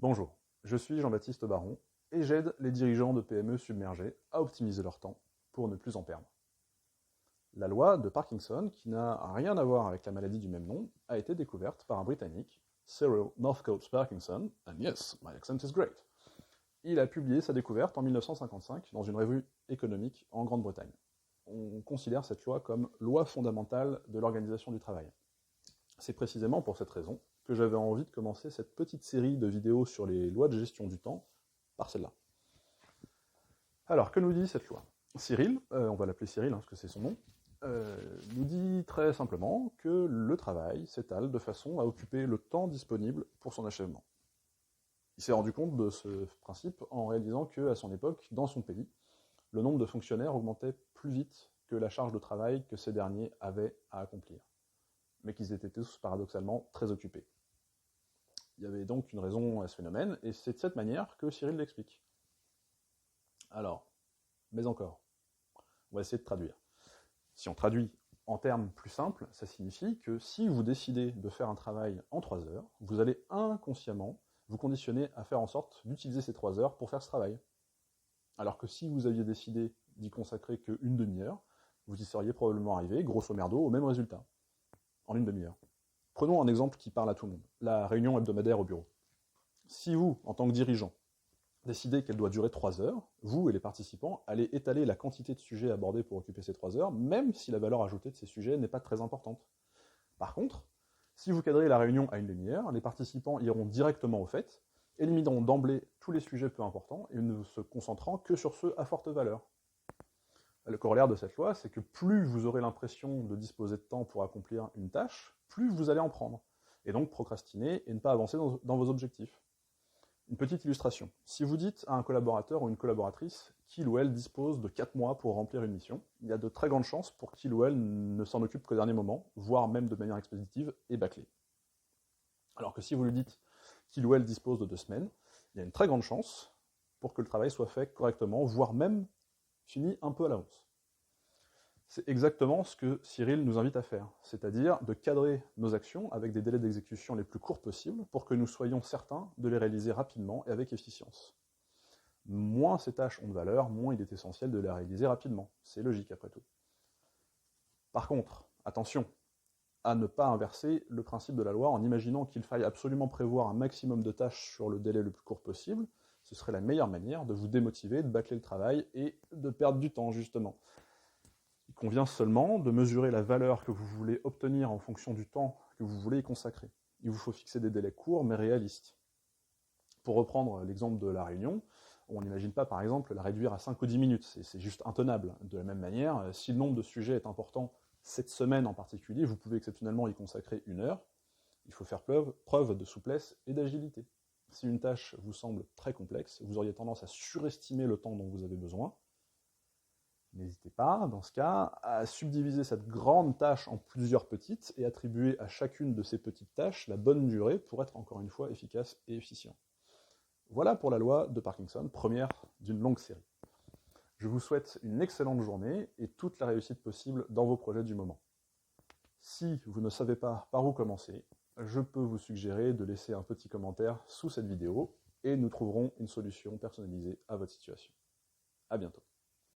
Bonjour, je suis Jean-Baptiste Baron et j'aide les dirigeants de PME submergés à optimiser leur temps pour ne plus en perdre. La loi de Parkinson, qui n'a rien à voir avec la maladie du même nom, a été découverte par un Britannique, Cyril Northcote Parkinson, and yes, my accent is great. Il a publié sa découverte en 1955 dans une revue économique en Grande-Bretagne. On considère cette loi comme loi fondamentale de l'organisation du travail. C'est précisément pour cette raison que j'avais envie de commencer cette petite série de vidéos sur les lois de gestion du temps par celle-là. Alors, que nous dit cette loi? Cyril, on va l'appeler Cyril parce que c'est son nom, nous dit très simplement que le travail s'étale de façon à occuper le temps disponible pour son achèvement. Il s'est rendu compte de ce principe en réalisant qu'à son époque, dans son pays, le nombre de fonctionnaires augmentait plus vite que la charge de travail que ces derniers avaient à accomplir, mais qu'ils étaient tous paradoxalement très occupés. Il y avait donc une raison à ce phénomène, et c'est de cette manière que Cyril l'explique. Alors, mais encore, on va essayer de traduire. Si on traduit en termes plus simples, ça signifie que si vous décidez de faire un travail en 3 heures, vous allez inconsciemment vous conditionner à faire en sorte d'utiliser ces 3 heures pour faire ce travail. Alors que si vous aviez décidé d'y consacrer qu'une demi-heure, vous y seriez probablement arrivé, grosso merdo, au même résultat, en une demi-heure. Prenons un exemple qui parle à tout le monde, la réunion hebdomadaire au bureau. Si vous, en tant que dirigeant, décidez qu'elle doit durer 3 heures, vous et les participants allez étaler la quantité de sujets abordés pour occuper ces 3 heures, même si la valeur ajoutée de ces sujets n'est pas très importante. Par contre, si vous cadrez la réunion à une demi-heure, les participants iront directement au fait, élimineront d'emblée tous les sujets peu importants et ne se concentrant que sur ceux à forte valeur. Le corollaire de cette loi, c'est que plus vous aurez l'impression de disposer de temps pour accomplir une tâche, plus vous allez en prendre, et donc procrastiner et ne pas avancer dans vos objectifs. Une petite illustration. Si vous dites à un collaborateur ou une collaboratrice qu'il ou elle dispose de 4 mois pour remplir une mission, il y a de très grandes chances pour qu'il ou elle ne s'en occupe qu'au dernier moment, voire même de manière expéditive et bâclée. Alors que si vous lui dites qu'il ou elle dispose de 2 semaines, il y a une très grande chance pour que le travail soit fait correctement, voire même fini un peu à l'avance. C'est exactement ce que Cyril nous invite à faire, c'est-à-dire de cadrer nos actions avec des délais d'exécution les plus courts possibles pour que nous soyons certains de les réaliser rapidement et avec efficience. Moins ces tâches ont de valeur, moins il est essentiel de les réaliser rapidement. C'est logique après tout. Par contre, attention à ne pas inverser le principe de la loi en imaginant qu'il faille absolument prévoir un maximum de tâches sur le délai le plus court possible. Ce serait la meilleure manière de vous démotiver, de bâcler le travail et de perdre du temps, justement. Il convient seulement de mesurer la valeur que vous voulez obtenir en fonction du temps que vous voulez y consacrer. Il vous faut fixer des délais courts mais réalistes. Pour reprendre l'exemple de la réunion, on n'imagine pas par exemple la réduire à 5 ou 10 minutes, c'est juste intenable. De la même manière, si le nombre de sujets est important, cette semaine en particulier, vous pouvez exceptionnellement y consacrer 1 heure, il faut faire preuve de souplesse et d'agilité. Si une tâche vous semble très complexe, vous auriez tendance à surestimer le temps dont vous avez besoin. N'hésitez pas, dans ce cas, à subdiviser cette grande tâche en plusieurs petites et attribuer à chacune de ces petites tâches la bonne durée pour être encore une fois efficace et efficient. Voilà pour la loi de Parkinson, première d'une longue série. Je vous souhaite une excellente journée et toute la réussite possible dans vos projets du moment. Si vous ne savez pas par où commencer, je peux vous suggérer de laisser un petit commentaire sous cette vidéo et nous trouverons une solution personnalisée à votre situation. À bientôt.